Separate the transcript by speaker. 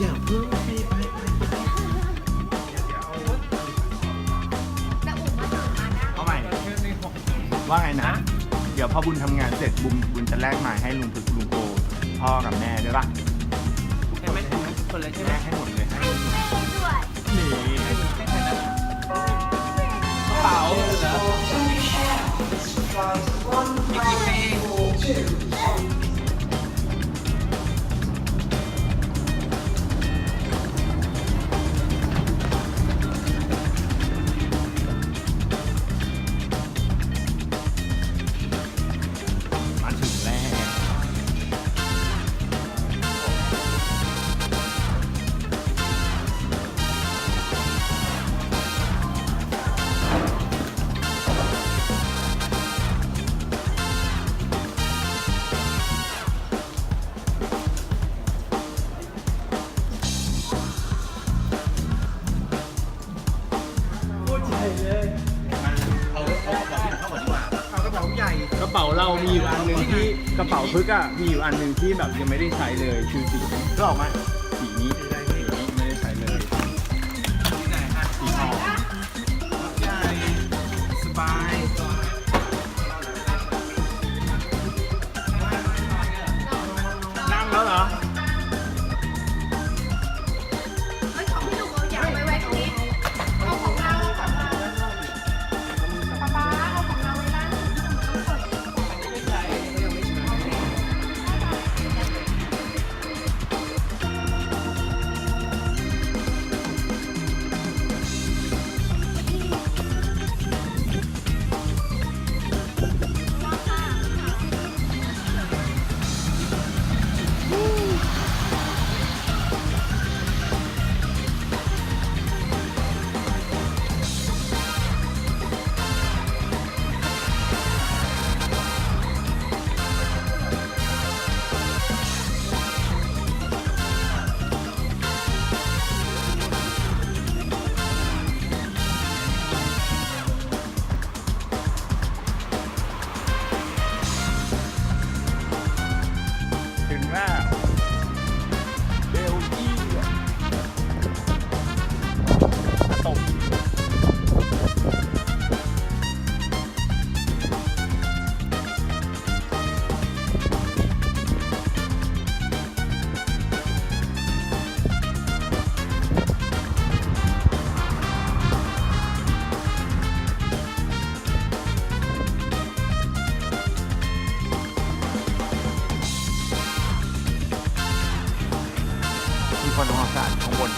Speaker 1: อย่าเพิ่งไปเอาใหม่ว่าไงนะ เดี๋ยวพอบุญทำงานเสร็จบุญจะแลกหมายให้ลุงพึกลุงโกพ่อกับแม่ด้วยป่ะให้ไม่ให้คนเลยใช่ไหมให้หมดเลยให้นี่กระเป๋าเหรอมาถึงแล้วกระเป๋าเรามีอยู่อันหนึ่งที่กระเป๋าพึกอะมีอยู่อันหนึ่งที่แบบยังไม่ได้ใช้เลยคือสีก็ออกมาสีนี้ไม่ได้ใช้เลยสีทองใหญ่สบายนั่งแล้วเหรอถึงแล้วเบลเยียมตกมีคนทำความสะอาดข้างบน